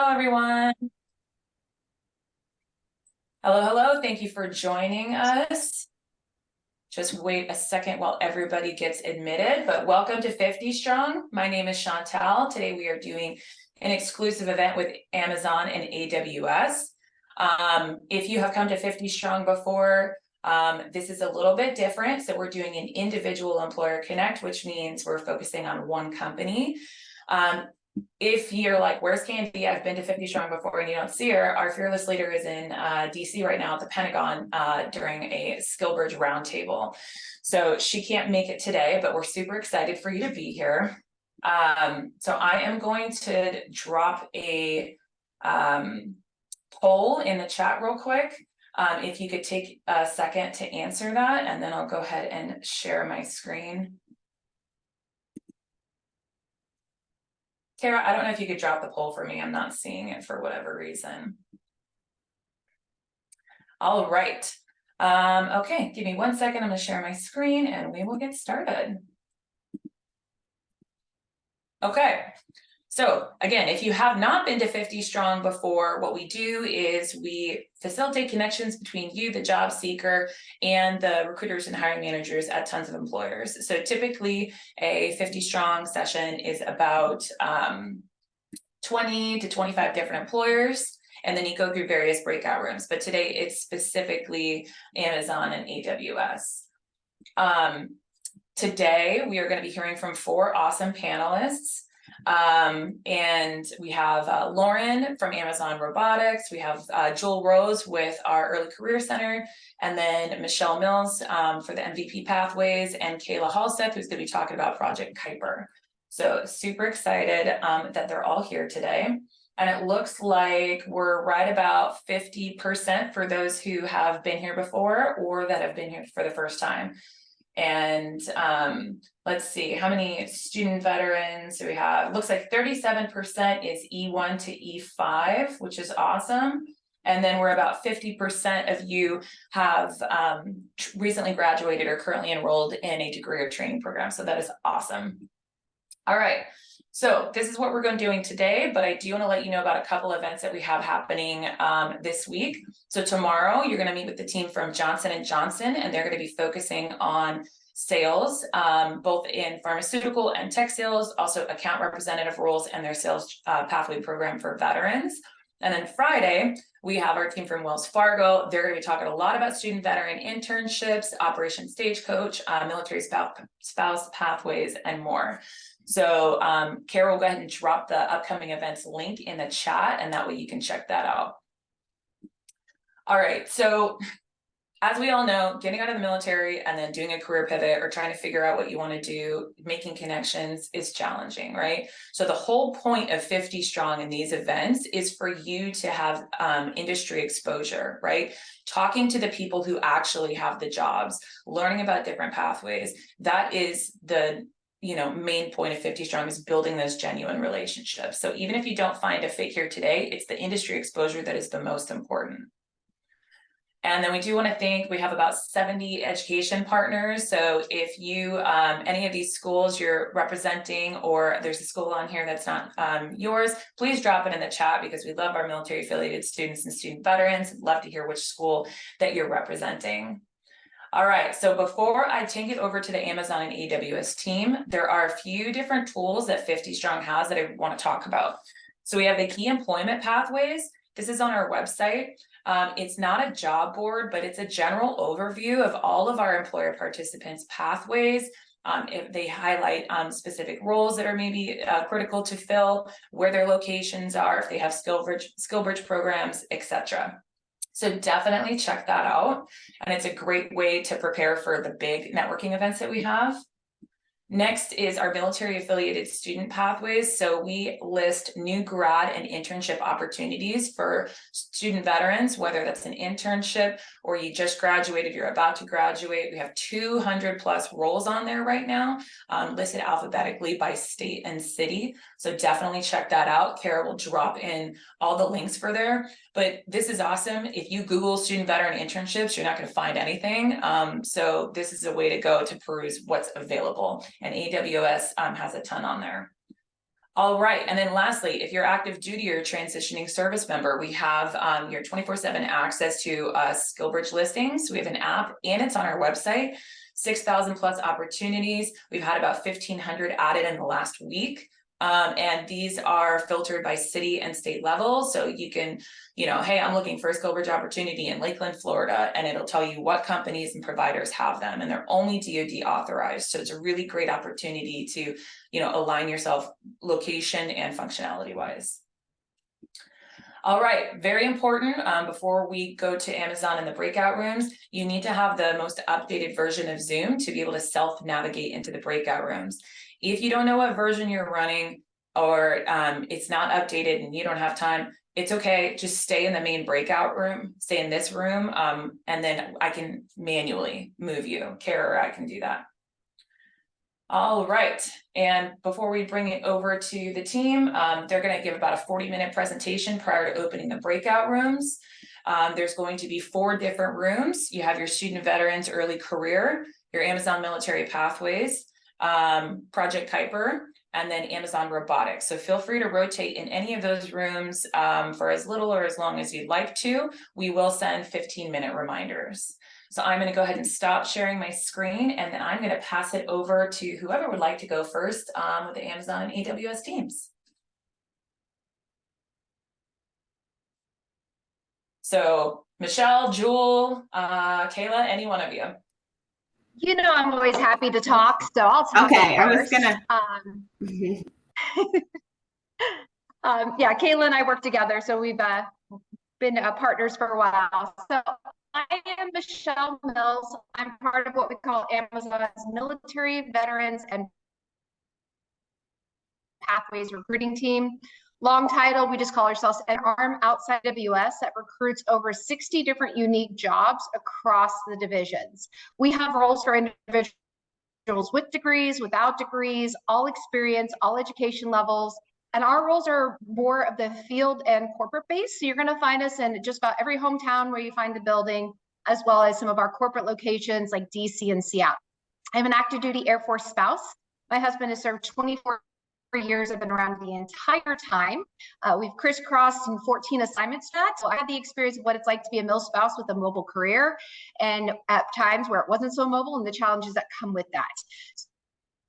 Hello, everyone. Hello. Thank you for joining us. Just wait a second while everybody gets admitted, but welcome to 50 Strong. My name is Chantal. Today we are doing an exclusive event with Amazon and AWS. If you have come to 50 Strong before, this is a little bit different. So we're doing an individual employer connect, which means we're focusing on one company. If you're like, where's Candy? I've been to 50 Strong before and you don't see her. Our fearless leader is in DC right now at the Pentagon during a Skillbridge roundtable. So she can't make it today, but we're super excited for you to be here. So I am going to drop a poll in the chat real quick. If you could take a second to answer that, and then I'll go ahead and share my screen. Tara, I don't know if you could drop the poll for me. I'm not seeing it for whatever reason. All right. Okay, give me 1 second. I'm going to share my screen and we will get started. Okay. So again, if you have not been to 50 Strong before, what we do is we facilitate connections between you, the job seeker, and the recruiters and hiring managers at tons of employers. So typically a 50 Strong session is about 20 to 25 different employers, and then you go through various breakout rooms. But today it's specifically Amazon and AWS. Today we are going to be hearing from 4 awesome panelists. And we have Lauren from Amazon Robotics, we have Joel Rose with our Early Career Center, and then Michelle Mills for the MVP Pathways, and Kayla Halstead, who's going to be talking about Project Kuiper. So super excited that they're all here today. And it looks like we're right about 50% for those who have been here before or that have been here for the first time. And let's see how many student veterans we have. Looks like 37% is E1 to E5, which is awesome. And then we're about 50% of you have recently graduated or currently enrolled in a degree or training program. So that is awesome. All right. So this is what we're going to be doing today, but I do want to let you know about a couple events that we have happening this week. So tomorrow you're going to meet with the team from Johnson & Johnson, and they're going to be focusing on sales, both in pharmaceutical and tech sales, also account representative roles and their sales pathway program for veterans. And then Friday, we have our team from Wells Fargo. They're going to be talking a lot about student veteran internships, Operation Stagecoach, military spouse pathways, and more. So Kara will go ahead and drop the upcoming events link in the chat, and that way you can check that out. All right, so as we all know, getting out of the military and then doing a career pivot or trying to figure out what you want to do, making connections is challenging, right? So the whole point of 50 Strong in these events is for you to have industry exposure, right? Talking to the people who actually have the jobs, learning about different pathways. That is the main point of 50 Strong, is building those genuine relationships. So even if you don't find a fit here today, it's the industry exposure that is the most important. And then we do want to thank, we have about 70 education partners. So if you, any of these schools you're representing, or there's a school on here that's not yours, please drop it in the chat, because we love our military affiliated students and student veterans. Love to hear which school that you're representing. All right, so before I take it over to the Amazon and AWS team, there are a few different tools that 50 Strong has that I want to talk about. So we have the key employment pathways. This is on our website. It's not a job board, but it's a general overview of all of our employer participants' pathways. If they highlight specific roles that are maybe critical to fill, where their locations are, if they have Skillbridge programs, etc. So definitely check that out. And it's a great way to prepare for the big networking events that we have. Next is our military affiliated student pathways. So we list new grad and internship opportunities for student veterans, whether that's an internship or you just graduated, you're about to graduate. We have 200 plus roles on there right now, listed alphabetically by state and city. So definitely check that out. Kara will drop in all the links for there. But this is awesome. If you Google student veteran internships, you're not going to find anything. So this is a way to go to peruse what's available. And AWS has a ton on there. All right, and then lastly, if you're active duty or transitioning service member, we have your 24/7 access to SkillBridge listings. We have an app and it's on our website. 6,000 plus opportunities. We've had about 1,500 added in the last week. And these are filtered by city and state level. So you can, hey, I'm looking for a SkillBridge opportunity in Lakeland, Florida, and it'll tell you what companies and providers have them, and they're only DoD authorized. So it's a really great opportunity to, align yourself location and functionality wise. All right, very important, before we go to Amazon and the breakout rooms, you need to have the most updated version of Zoom to be able to self-navigate into the breakout rooms. If you don't know what version you're running, or it's not updated and you don't have time, it's okay, just stay in the main breakout room, stay in this room, and then I can manually move you. Kara, I can do that. All right, and before we bring it over to the team, they're going to give about a 40-minute presentation prior to opening the breakout rooms. There's going to be 4 different rooms. You have your student veterans early career, your Amazon military pathways, Project Kuiper, and then Amazon robotics. So feel free to rotate in any of those rooms for as little or as long as you'd like to. We will send 15-minute reminders. So I'm going to go ahead and stop sharing my screen, and then I'm going to pass it over to whoever would like to go first with the Amazon and AWS teams. So Michelle, Jewel, Kayla, any one of you. I'm always happy to talk, so I'll talk. Okay, first. I was gonna. Yeah, Kayla and I work together, so we've been partners for a while. So I am Michelle Mills. I'm part of what we call Amazon's Military Veterans and Pathways recruiting team. Long title, we just call ourselves an arm outside AWS that recruits over 60 different unique jobs across the divisions. We have roles for individuals with degrees, without degrees, all experience, all education levels. And our roles are more of the field and corporate base. So you're going to find us in just about every hometown where you find the building, as well as some of our corporate locations like DC and Seattle. I'm an active duty Air Force spouse. My husband has served 24 years. I've been around the entire time. We've crisscrossed in 14 assignments for that. So I had the experience of what it's like to be a mil spouse with a mobile career, and at times where it wasn't so mobile, and the challenges that come with that.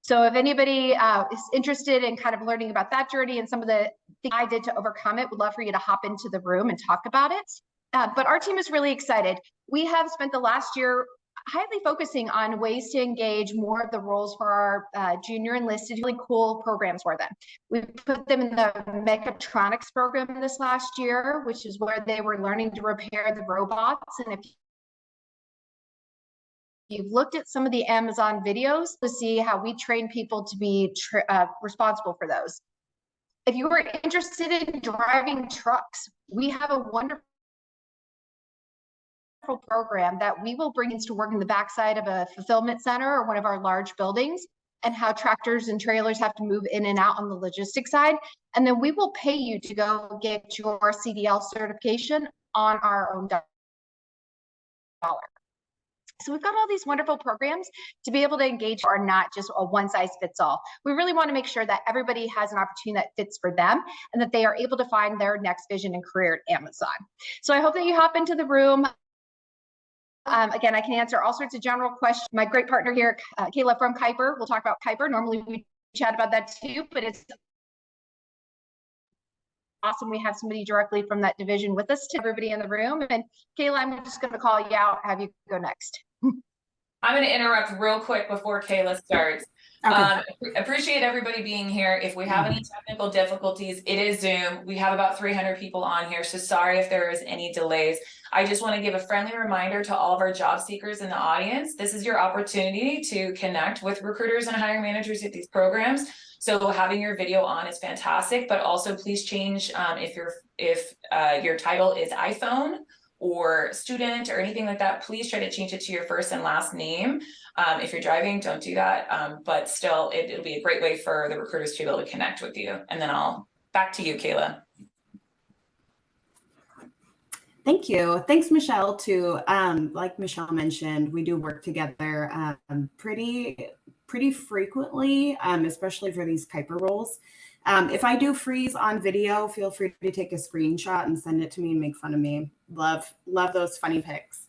So if anybody is interested in kind of learning about that journey and some of the things I did to overcome it, would love for you to hop into the room and talk about it. But our team is really excited. We have spent the last year highly focusing on ways to engage more of the roles for our junior enlisted, really cool programs for them. We put them in the mechatronics program this last year, which is where they were learning to repair the robots. And if you've looked at some of the Amazon videos to see how we train people to be responsible for those. If you are interested in driving trucks, we have a wonderful program that we will bring into work in the backside of a fulfillment center or one of our large buildings, and how tractors and trailers have to move in and out on the logistics side. And then we will pay you to go get your CDL certification on our own dollar. So we've got all these wonderful programs to be able to engage, are not just a one size fits all. We really want to make sure that everybody has an opportunity that fits for them, and that they are able to find their next vision and career at Amazon. So I hope that you hop into the room. Again, I can answer all sorts of general questions. My great partner here, Kayla from Kuiper, we'll talk about Kuiper. Normally we chat about that too, but it's awesome we have somebody directly from that division with us, to everybody in the room. And Kayla, I'm just going to call you out, have you go next. I'm going to interrupt real quick before Kayla starts. Okay. Appreciate everybody being here. If we have any technical difficulties, it is Zoom. We have about 300 people on here, so sorry if there is any delays. I just want to give a friendly reminder to all of our job seekers in the audience. This is your opportunity to connect with recruiters and hiring managers at these programs. So having your video on is fantastic, but also please change if your title is iPhone or student or anything like that, please try to change it to your first and last name. If you're driving, don't do that. But still, it'll be a great way for the recruiters to be able to connect with you. And then back to you, Kayla. Thank you. Thanks, Michelle, too. Like Michelle mentioned, we do work together pretty frequently, especially for these Kuiper roles. If I do freeze on video, feel free to take a screenshot and send it to me and make fun of me. Love those funny pics.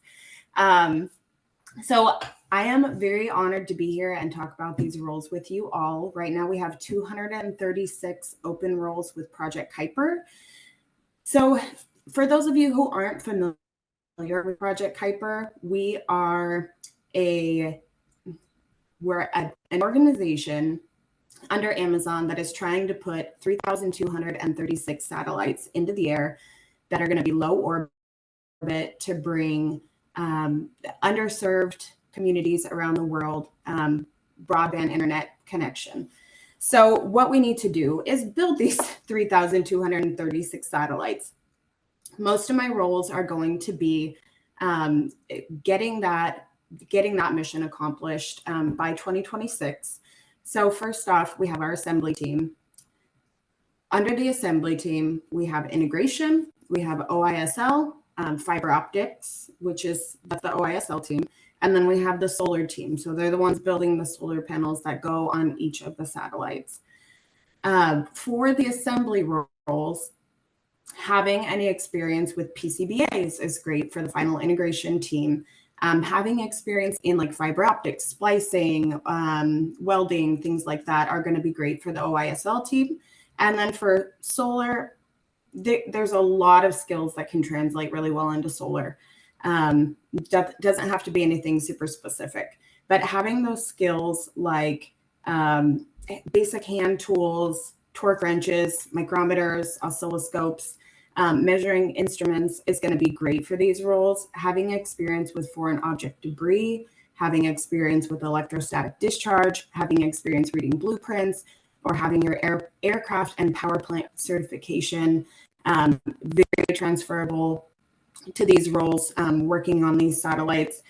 So I am very honored to be here and talk about these roles with you all. Right now we have 236 open roles with Project Kuiper. So for those of you who aren't familiar with Project Kuiper, we're an organization under Amazon that is trying to put 3,236 satellites into the air that are going to be low orbit to bring underserved communities around the world broadband internet connection. So what we need to do is build these 3,236 satellites. Most of my roles are going to be getting that mission accomplished by 2026. So first off, we have our assembly team. Under the assembly team, we have integration, we have OISL, fiber optics, that's the OISL team. And then we have the solar team. So they're the ones building the solar panels that go on each of the satellites. For the assembly roles, having any experience with PCBAs is great for the final integration team. Having experience in like fiber optics, splicing, welding, things like that are going to be great for the OISL team. And then for solar, there's a lot of skills that can translate really well into solar. That doesn't have to be anything super specific, but having those skills like basic hand tools, torque wrenches, micrometers, oscilloscopes, measuring instruments is going to be great for these roles. Having experience with foreign object debris, having experience with electrostatic discharge, having experience reading blueprints, or having your aircraft and power plant certification, very transferable to these roles, working on these satellites.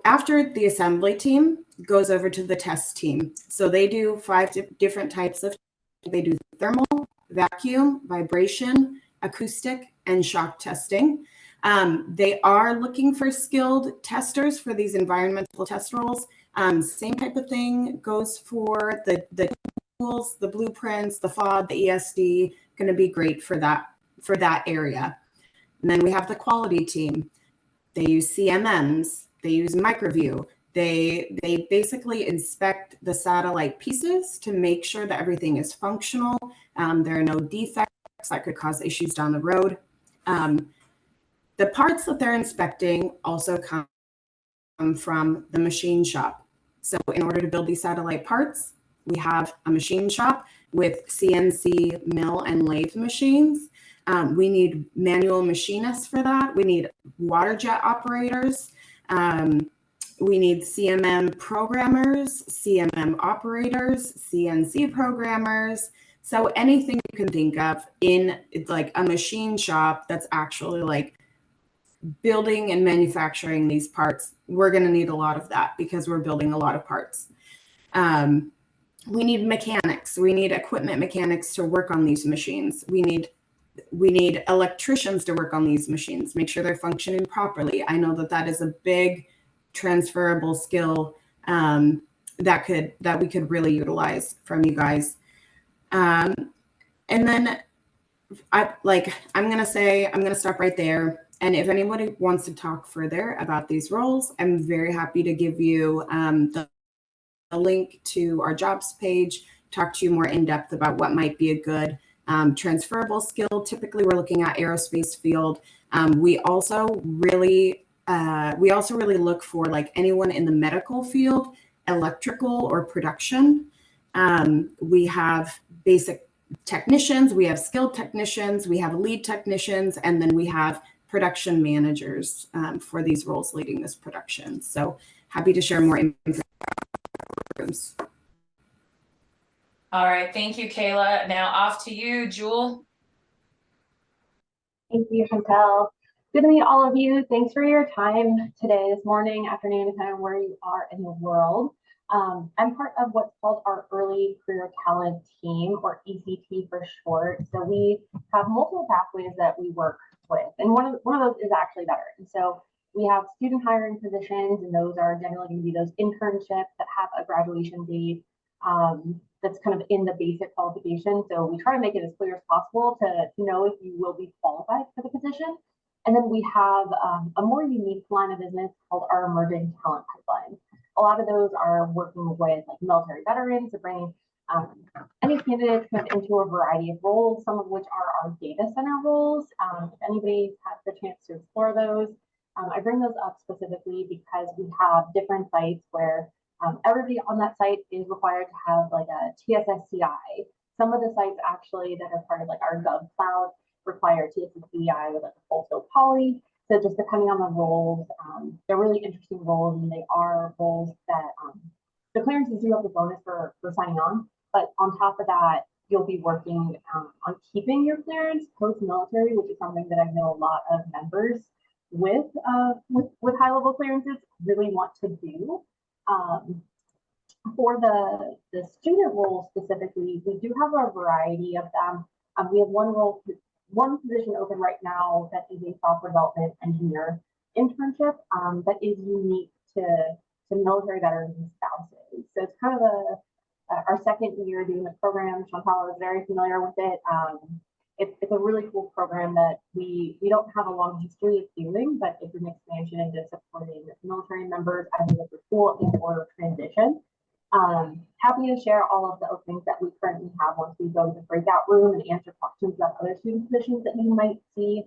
After the assembly team goes over to the test team. So they do 5 different types of, they do thermal, vacuum, vibration, acoustic, and shock testing. They are looking for skilled testers for these environmental test roles. Same type of thing goes for the tools, the blueprints, the FOD, the ESD, going to be great for that area. And then we have the quality team. They use CMMs, they use microview. They basically inspect the satellite pieces to make sure that everything is functional. There are no defects that could cause issues down the road. The parts that they're inspecting also come from the machine shop. So in order to build these satellite parts, we have a machine shop with CNC mill and lathe machines. We need manual machinists for that. We need water jet operators. We need CMM programmers, CMM operators, CNC programmers. So anything you can think of in like a machine shop that's actually like building and manufacturing these parts, we're going to need a lot of that because we're building a lot of parts. We need mechanics. We need equipment mechanics to work on these machines. We need electricians to work on these machines, make sure they're functioning properly. I know that is a big transferable skill that we could really utilize from you guys. And then I'm going to stop right there. And if anybody wants to talk further about these roles, I'm very happy to give you the link to our jobs page, talk to you more in depth about what might be a good transferable skill. Typically, we're looking at aerospace field. We also really look for like anyone in the medical field, electrical or production. We have basic technicians, we have skilled technicians, we have lead technicians, and then we have production managers for these roles leading this production. So happy to share more information. All right, thank you, Kayla. Now off to you, Jewel. Thank you, Chantel. Good to meet all of you. Thanks for your time today, this morning, afternoon, depending on where you are in the world. I'm part of what's called our Early Career Talent Team, or ECT for short. So we have multiple pathways that we work with, and one of those is actually veterans. So we have student hiring positions, and those are generally going to be those internships that have a graduation date that's kind of in the basic qualification. So we try to make it as clear as possible to know if you will be qualified for the position. And then we have a more unique line of business called our emerging talent pipeline. A lot of those are working with like military veterans to bring any candidates kind of into a variety of roles, some of which are our data center roles. If anybody has the chance to explore those, I bring those up specifically because we have different sites where everybody on that site is required to have like a TSSCI. Some of the sites actually that are part of like our Gov Cloud require TSSCI with like a full scope poly. So just depending on the roles, they're really interesting roles, and they are roles that the clearances do have a bonus for signing on. But on top of that, you'll be working on keeping your clearance post-military, which is something that I know a lot of members with high-level clearances really want to do. For the student roles specifically, we do have a variety of them. We have one position open right now that is a software development engineer internship that is unique to military veterans and spouses. So it's kind of our second year doing the program. Chantal is very familiar with it. It's a really cool program that we don't have a long history of doing, but it's an expansion into supporting military members as they go through school and or transition. Happy to share all of the openings that we currently have once we go to the breakout room and answer questions about other student positions that you might see.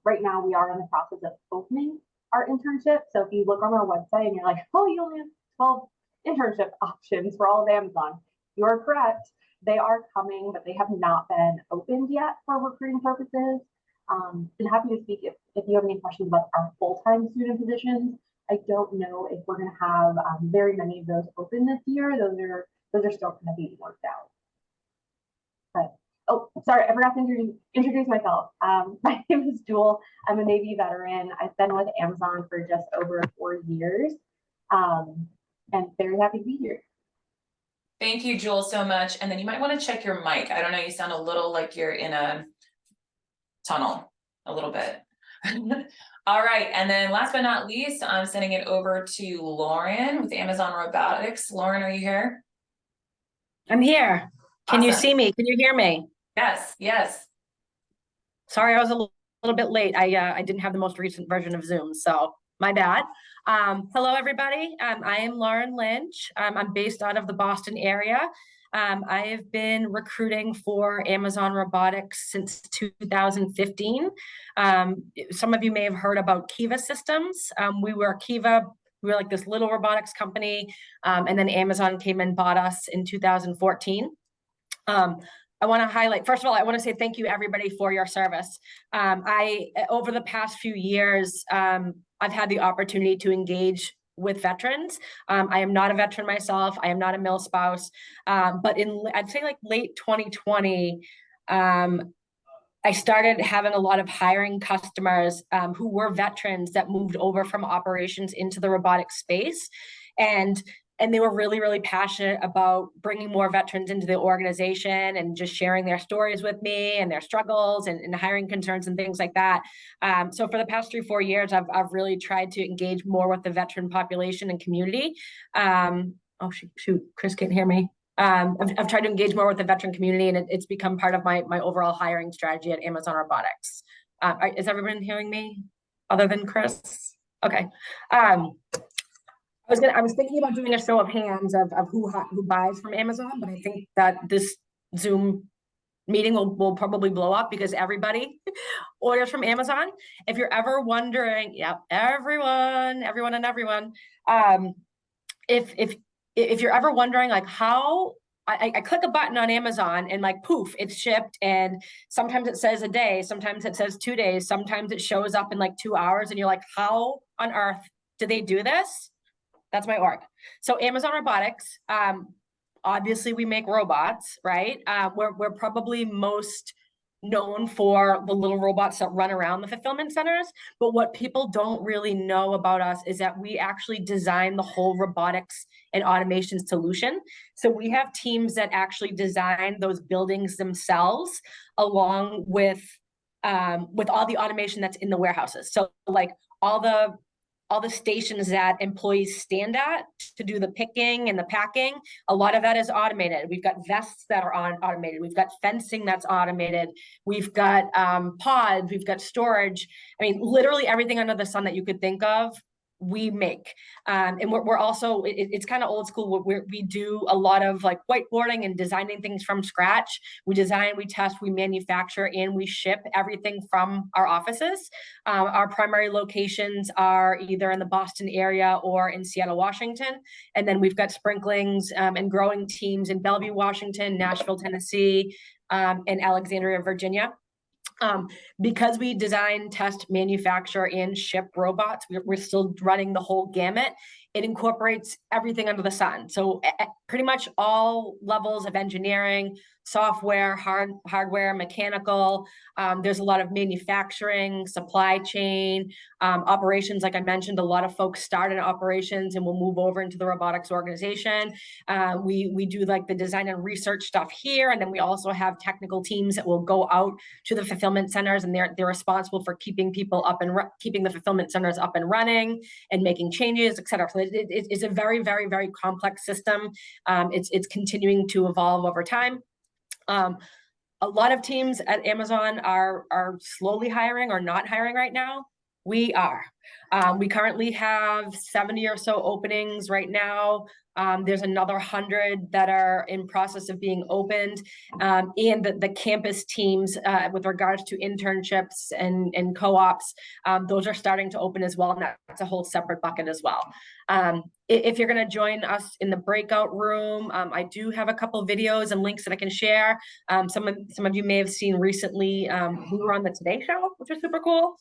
Right now, we are in the process of opening our internship. So if you look on our website and you're like, oh, you only have 12 internship options for all of Amazon, you are correct. They are coming, but they have not been opened yet for recruiting purposes. I'm happy to speak if you have any questions about our full-time student positions. I don't know if we're going to have very many of those open this year. Those are still going to be worked out. But oh, sorry, I forgot to introduce myself. My name is Jewel. I'm a Navy veteran. I've been with Amazon for just over 4 years, and very happy to be here. Thank you, Jewel, so much. And then you might want to check your mic. I don't know, you sound a little like you're in a tunnel, a little bit. All right, and then last but not least, I'm sending it over to Lauren with Amazon Robotics. Lauren, are you here? I'm here. Can you Awesome. see me? Can you hear me? Yes, yes. Sorry, I was a little bit late. I didn't have the most recent version of Zoom, so my bad. Hello, everybody. I am Lauren Lynch. I'm based out of the Boston area. I have been recruiting for Amazon Robotics since 2015. Some of you may have heard about Kiva Systems. We were like this little robotics company, and then Amazon came and bought us in 2014. I want to highlight, first of all, I want to say thank you everybody for your service. Over the past few years, I've had the opportunity to engage with veterans. I am not a veteran myself. I am not a mil spouse, but I'd say like late 2020, I started having a lot of hiring customers who were veterans that moved over from operations into the robotics space. And they were really, really passionate about bringing more veterans into the organization and just sharing their stories with me and their struggles and hiring concerns and things like that. So for the past 3-4 years, I've really tried to engage more with the veteran population and community. Oh, shoot, Chris can't hear me. I've tried to engage more with the veteran community, and it's become part of my overall hiring strategy at Amazon Robotics. Is everyone hearing me other than Chris? Okay. I was thinking about doing a show of hands of who buys from Amazon, but I think that this Zoom meeting will probably blow up because everybody orders from Amazon. If you're ever wondering, yep, everyone. If you're ever wondering like how I click a button on Amazon and like poof, it's shipped, and sometimes it says a day, sometimes it says 2 days, sometimes it shows up in like 2 hours, and you're like, how on earth did they do this? That's my org. So Amazon Robotics, obviously we make robots, right? We're probably most known for the little robots that run around the fulfillment centers. But what people don't really know about us is that we actually design the whole robotics and automation solution. So we have teams that actually design those buildings themselves, along with all the automation that's in the warehouses. So like all the all the stations that employees stand at to do the picking and the packing, a lot of that is automated. We've got vests that are automated. We've got fencing that's automated. We've got pods, we've got storage. I mean, literally everything under the sun that you could think of, we make. And we're also, it's kind of old school, where we do a lot of like whiteboarding and designing things from scratch. We design, we test, we manufacture, and we ship everything from our offices. Our primary locations are either in the Boston area or in Seattle, Washington. And then we've got sprinklings and growing teams in Bellevue, Washington, Nashville, Tennessee, and Alexandria, Virginia. Because we design, test, manufacture, and ship robots, we're still running the whole gamut. It incorporates everything under the sun. So pretty much all levels of engineering, software, hardware, mechanical. There's a lot of manufacturing, supply chain, operations. Like I mentioned, a lot of folks start in operations and will move over into the robotics organization. We do like the design and research stuff here, and then we also have technical teams that will go out to the fulfillment centers, and they're responsible for keeping people up and keeping the fulfillment centers up and running and making changes, et cetera. So it's a very, very, very complex system. It's continuing to evolve over time. A lot of teams at Amazon are slowly hiring or not hiring right now. We are. We currently have 70 or so openings right now. There's another 100 that are in process of being opened. And the campus teams with regards to internships and co-ops, those are starting to open as well. And that's a whole separate bucket as well. If you're going to join us in the breakout room, I do have a couple videos and links that I can share. Some of you may have seen recently, we were on the Today Show, which was super cool.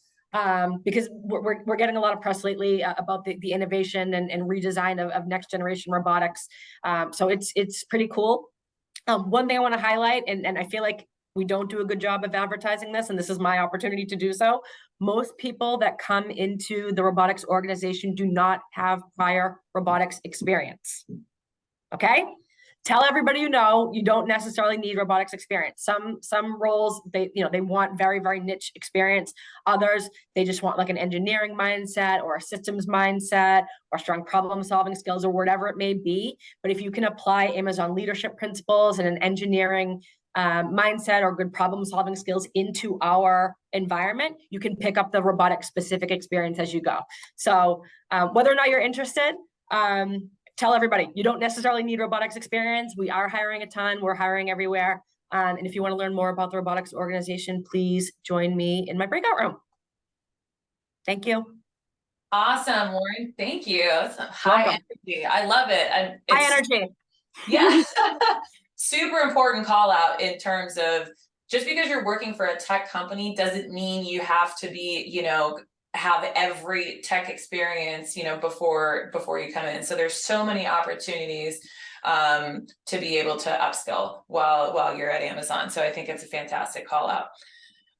Because we're getting a lot of press lately about the innovation and redesign of next generation robotics. So it's pretty cool. One thing I want to highlight, and I feel like we don't do a good job of advertising this, and this is my opportunity to do so. Most people that come into the robotics organization do not have prior robotics experience. Okay? Tell everybody you know, you don't necessarily need robotics experience. Some roles, they want very, very niche experience. Others, they just want like an engineering mindset or a systems mindset or strong problem solving skills or whatever it may be. But if you can apply Amazon leadership principles and an engineering mindset or good problem solving skills into our environment, you can pick up the robotic specific experience as you go. So whether or not you're interested, tell everybody, you don't necessarily need robotics experience. We are hiring a ton. We're hiring everywhere. And if you want to learn more about the robotics organization, please join me in my breakout room. Thank you. Awesome, Lauren. Thank you. That's high energy. I love it. And high energy. Yeah. Super important call out in terms of just because you're working for a tech company doesn't mean you have to be, have every tech experience, before you come in. So there's so many opportunities to be able to upskill while you're at Amazon. So I think it's a fantastic call out.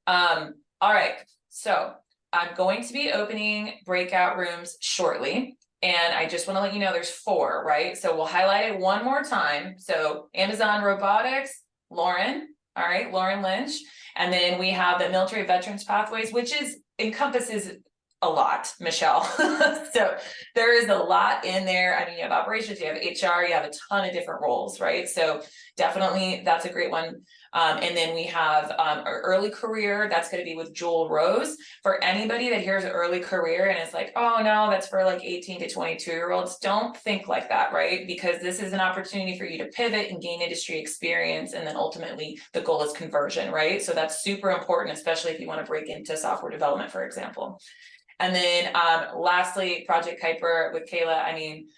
All right. So I'm going to be opening breakout rooms shortly. And I just want to let you know there's 4, right? So we'll highlight it one more time. So Amazon Robotics, Lauren, all right, Lauren Lynch. And then we have the Military Veterans Pathways, which encompasses a lot, Michelle. So there is a lot in there. I mean, you have operations, you have HR, you have a ton of different roles, right? So definitely that's a great one. And then we have our early career. That's going to be with Jewel Rose. For anybody that hears early career and it's like, oh no, that's for like 18 to 22-year-olds. Don't think like that, right? Because this is an opportunity for you to pivot and gain industry experience. And then ultimately the goal is conversion, right? So that's super important, especially if you want to break into software development, for example. And then lastly, Project Kuiper with Kayla. I mean,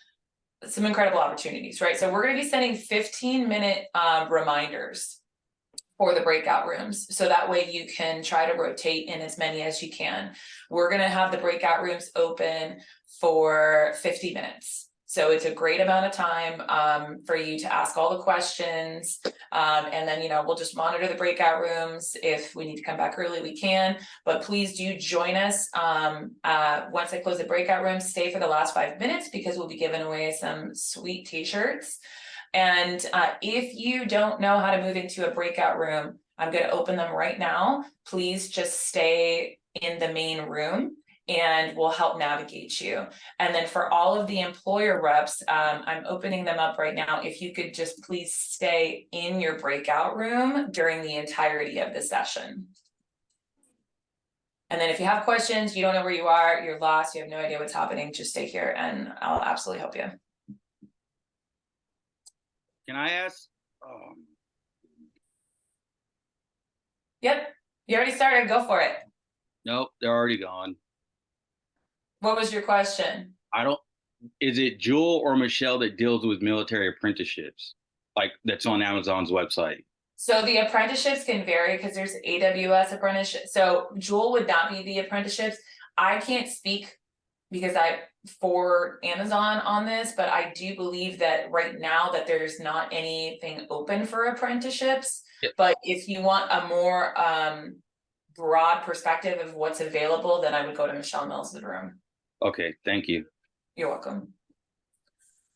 some incredible opportunities, right? So we're going to be sending 15-minute reminders for the breakout rooms. So that way you can try to rotate in as many as you can. We're going to have the breakout rooms open for 50 minutes. So it's a great amount of time for you to ask all the questions. And then, we'll just monitor the breakout rooms. If we need to come back early, we can. But please do join us. Once I close the breakout rooms, stay for the last 5 minutes because we'll be giving away some sweet t-shirts. And if you don't know how to move into a breakout room, I'm going to open them right now. Please just stay in the main room. and we'll help navigate you. And then for all of the employer reps, I'm opening them up right now. If you could just please stay in your breakout room during the entirety of the session. And then if you have questions, you don't know where you are, you're lost, you have no idea what's happening, just stay here and I'll absolutely help you. Can I ask? Yep, you already started, go for it. Nope, they're already gone. What was your question? Is it Jewel or Michelle that deals with military apprenticeships? Like that's on Amazon's website? So the apprenticeships can vary because there's AWS apprenticeships. So Jewel would not be the apprenticeships. I can't speak because for Amazon on this, but I do believe that right now that there's not anything open for apprenticeships. Yep. But if you want a more broad perspective of what's available, then I would go to Michelle Mills' room. Okay, thank you. You're welcome.